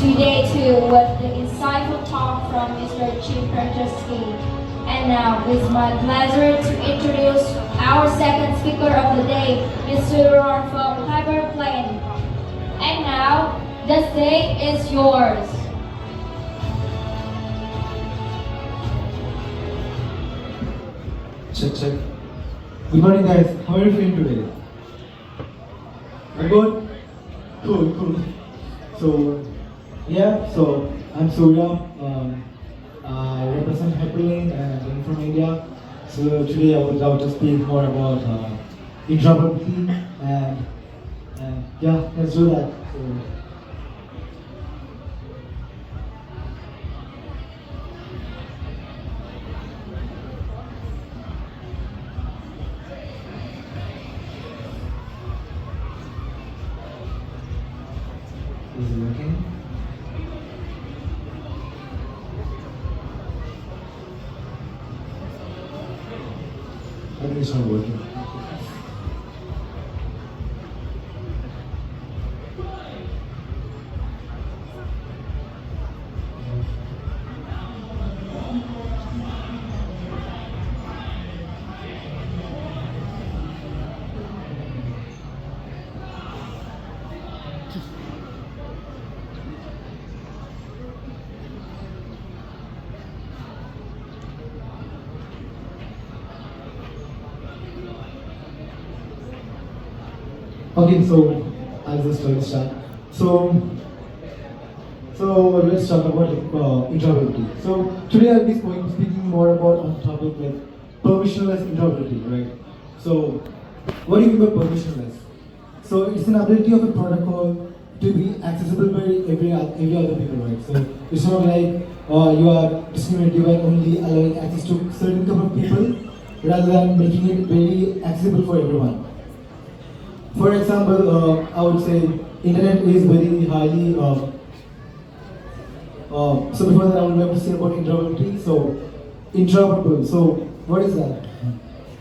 today too with the insightful talk from Mr. Chip Perczewski. And now it's my pleasure to introduce our second speaker of the day, Mr. Ron from Hyper Plane. And now the stage is yours. Check, check. Good morning, guys. How are you feeling today? You good? Cool, cool. So, yeah, so I'm Surya. I represent Hyperlane and I'm from India. So today I would love to speak more about interoperability and yeah, let's do that. So, is it working? I think it's not working. Okay, so I'll just start. So, so let's talk about interoperability. So today I'll be speaking more about on topic like permissionless interoperability, right? So what do you mean by permissionless? So it's an ability of a protocol to be accessible by every other people, right? So it's not like you are discriminative and only allowing access to certain couple of people rather than making it very accessible for everyone. For example, I would say internet is very highly. So before that, I would like to say about interoperability. So interoperable. So what is that?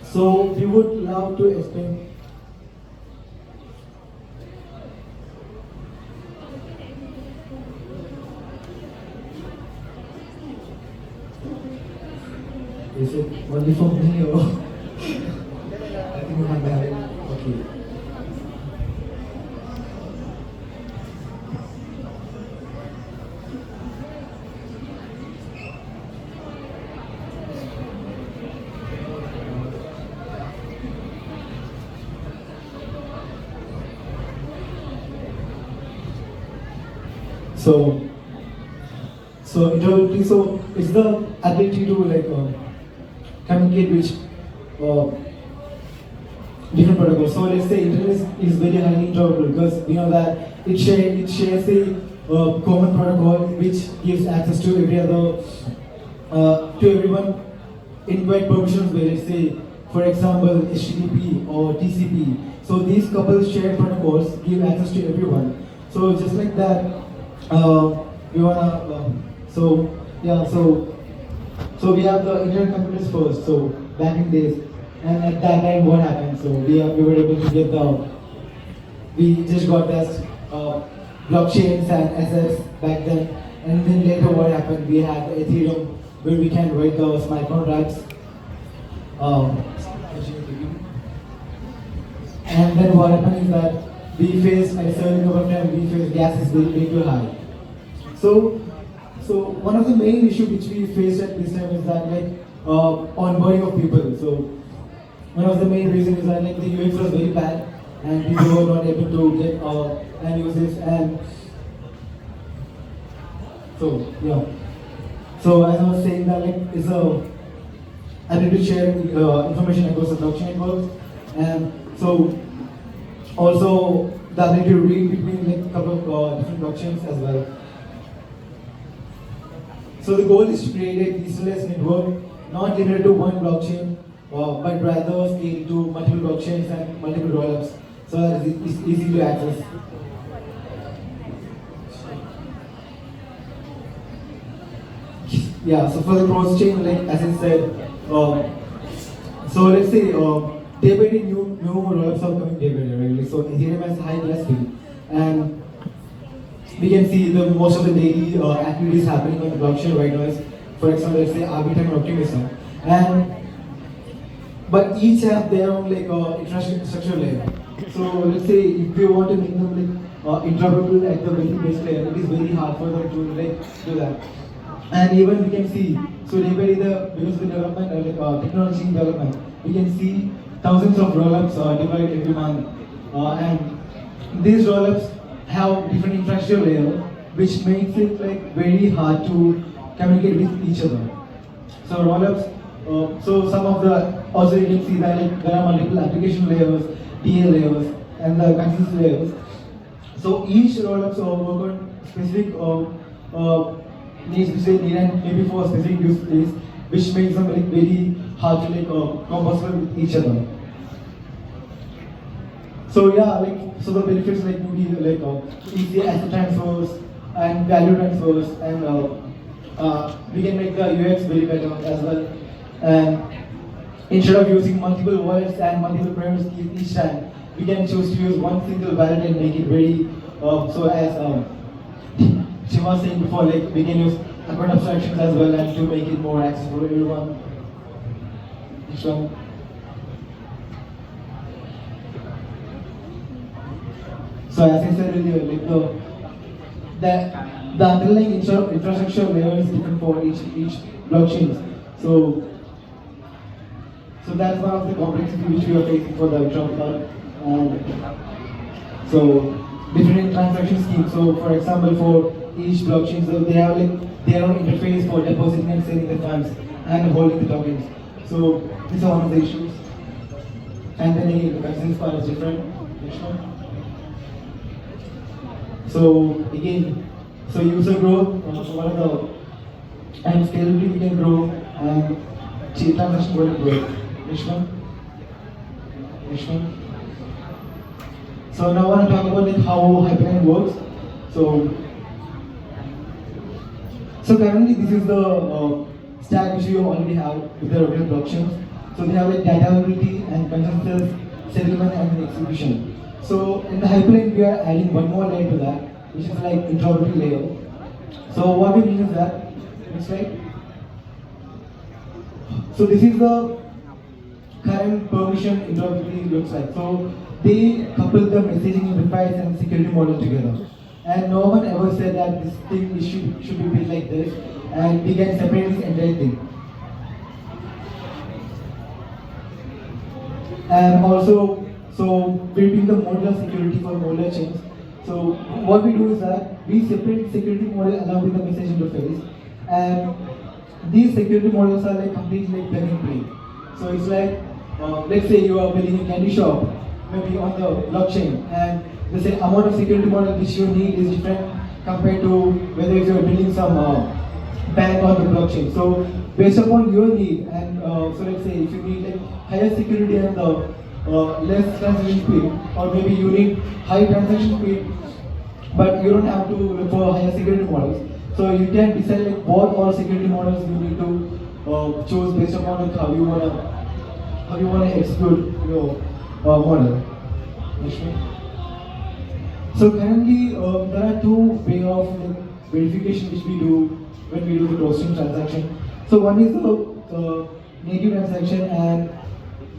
So we would love to explain. Is it only for me or? I think we have that. Okay. So, interoperability. So it's the ability to like communicate with different protocols. So let's say internet is very highly interoperable because we know that it shares a common protocol which gives access to every other to everyone in quite permissions way. Let's say, for example, HTTP or TCP. So these couple shared protocols give access to everyone. So just like that, we wanna. So yeah, so we have the internet computers first. So back in days, and at that time, what happened? So we were able to get we just got this blockchains and assets back then, and then later what happened? We had Ethereum where we can write the smart contracts. And then what happened is that we faced at a certain number of time we faced gas is way too high. So one of the main issue which we faced at this time is that like onboarding of people. So one of the main reasons is that like the UX was very bad and people were not able to get and use this and so yeah. So as I was saying that like it's a ability to share information across the blockchain networks and so also the ability to read between like a couple of different blockchains as well. So the goal is to create a decentralized network, not limited to one blockchain, but rather scale to multiple blockchains and multiple rollups, so that it's easy to access. Yeah. So for the cross chain, like as I said, so let's say day by day new rollups are coming day by day, right? So Ethereum has high velocity, and we can see the most of the daily activities happening on the blockchain right now is, for example, let's say Arbitrum and Optimism, and but each have their own like infrastructure layer. So let's say if you want to make them like interoperable at the very base layer, it is very hard for them to like do that. And even we can see, so day by day, because of the development, technology development, we can see thousands of rollups deployed every month, and these rollups have different infrastructure layer, which makes it like very hard to communicate with each other. So rollups, so some of the, also you can see that like, there are multiple application layers, DA layers, and the consensus layers. So each rollups work on specific needs, which they need, and maybe for a specific use case, which makes them like very hard to like compatible with each other. So yeah, like so the benefits like maybe like easy asset transfers and value transfers, and we can make the UX very better as well. And instead of using multiple wallets and multiple private keys each time, we can choose to use one single wallet and make it very so as she was saying before, like we can use account abstractions as well and to make it more accessible for everyone. Next one. So as I said earlier, like the underlying infrastructure layer is different for each blockchain. So that's one of the complexity which we are facing for the Ultra. So different transaction schemes. So for example, for each blockchain, so they have like their own interface for depositing and saving the funds and holding the tokens. So these are one of the issues. And then again, the consensus part is different. Next one. So again, so user growth, so what are the, and scalability we can grow, and transaction volume growth. Next one. Next one. So now I want to talk about like how Hyperline works. So currently this is the stack which you already have with the regular blockchains. So they have like data availability and consensus, settlement and execution. So in the Hyperline we are adding one more layer to that, which is like interoperability layer. So what we mean is that, next slide. So this is the current permission interoperability looks like. So they couple the messaging interface and security model together. And no one ever said that this thing should be built like this, and we can separate this entire thing. And also, so building the modular security for modular chains. So what we do is that we separate security model along with the message interface, and these security models are like completely like plug and play. So it's like, let's say you are building a candy shop, maybe on the blockchain, and the same amount of security model which you need is different compared to whether if you are building some bank on the blockchain. So based upon your need, and so let's say if you need like higher security and less transaction speed, or maybe you need high transaction speed, but you don't have to look for higher security models. So you can decide like what all security models you need to choose based upon like how you wanna execute your model. So currently there are two ways of like, verification which we do when we do the cross-chain transaction. So one is the native transaction, and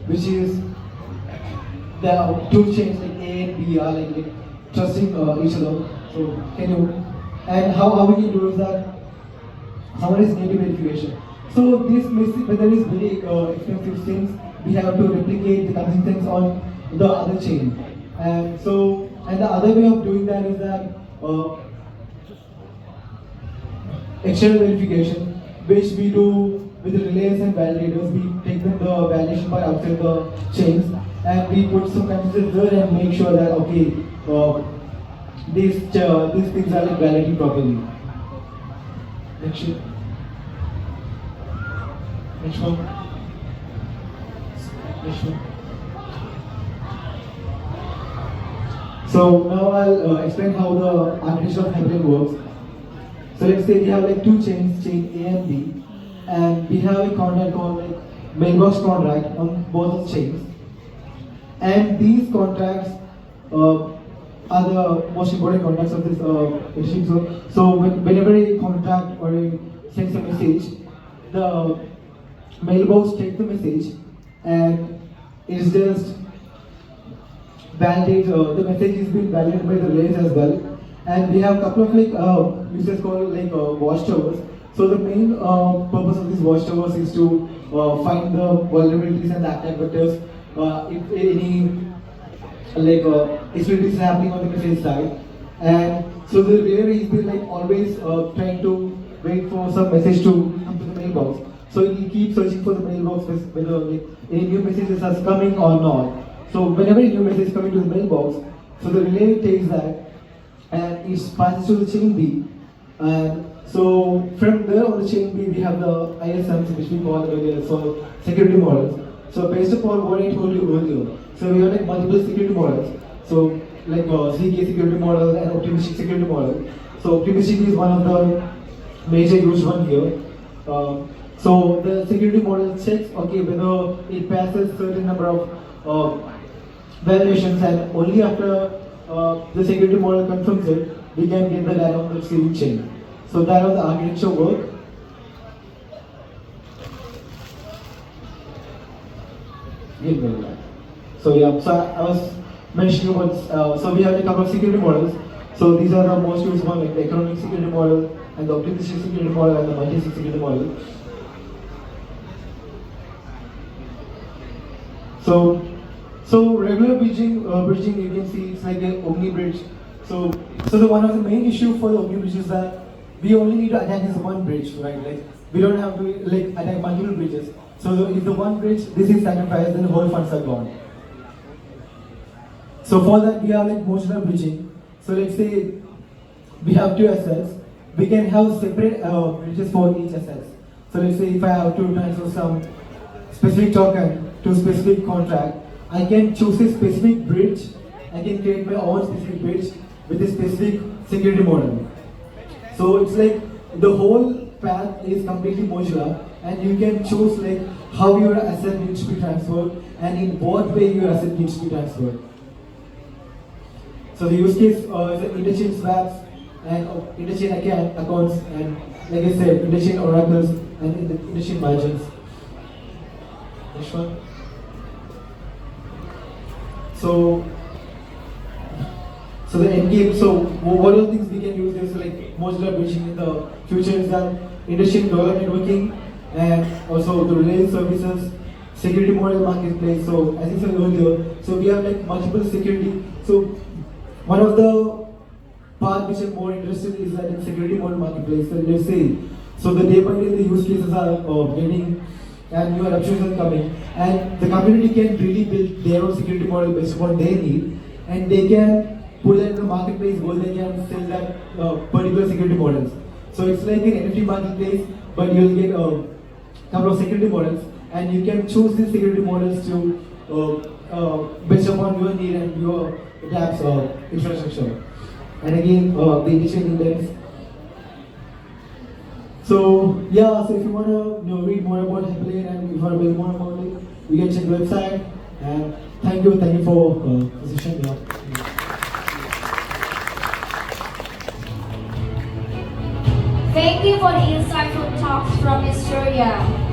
which is the two chains like A and B are like trusting each other. So can you, and how we can do is that someone is native verification. So this method is very expensive since we have to replicate the consistency on the other chain. And so, and the other way of doing that is that external verification, which we do with the relays and validators. We take them the validation part outside the chains, and we put some consistency there and make sure that okay, these things are like validating properly. Next one. Next one. Next one. So now I'll explain how the architecture of Hyperline works. So let's say we have like two chains, chain A and B, and we have a contract called like mailbox contract on both of chains. And these contracts are the most important contacts of this machine. So whenever a contact or a sends a message, the mailbox takes the message and it is just validate the message is being validated by the relays as well. And we have a couple of users called watchtowers. So the main purpose of these watchtowers is to find the vulnerabilities and the attack vectors. If any exploit is happening on the message side, and so the relay is been always trying to wait for some message to come to the mailbox. So it will keep searching for the mailbox whether any new messages are coming or not. So whenever a new message is coming to the mailbox, so the relay takes that and it passes to the chain B. And so from there on the chain B, we have the ISMs, which we call earlier, so security models. So based upon what I told you earlier, so we have multiple security models. So ZK security model and optimistic security model. So optimistic is one of the major used one here. So the security model checks whether it passes certain number of validations, and only after the security model confirms it, we can get the data on the receiving chain. So that was the architecture work. So yeah, so I was mentioning about so we have a couple of security models. So these are the most used one, like the economic security model and the optimistic security model and the multi-sig security model. So regular bridging you can see it's like an Omni bridge. So the one of the main issue for the Omni bridge is that we only need to attack this one bridge, right? Like we don't have to attack multiple bridges. So if the one bridge this is sacrificed, then the whole funds are gone. So for that we have modular bridging. So let's say we have two assets, we can have separate bridges for each asset. So let's say if I have to transfer some specific token to a specific contract, I can choose a specific bridge. I can create my own specific bridge with a specific security model. So it's like the whole path is completely modular, and you can choose how your asset needs to be transferred and in what way your asset needs to be transferred. So the use case is interchain swaps and interchain accounts, and like I said, interchain oracles and interchain margins. Next one. So the end game. So what are the things we can use this modular bridging in the future is that interchain dollar networking and also the relay services, security model marketplace. So as I said earlier, so we have multiple security. So one of the part which I'm more interested is that in security model marketplace. So let's say, so the day by day the use cases are getting and new adoptions are coming, and the community can really build their own security model based on what they need, and they can put that in the marketplace where they can sell that particular security models. So it's like an NFT marketplace, but you'll get a couple of security models, and you can choose these security models to based upon your need and your dApp's infrastructure. And again, the initial index. So yeah, so if you want to read more about Hyperlane and if you want to build more about it, you can check the website. And thank you for the session. Yeah. Thank you for the insightful talks from Mr. Yao.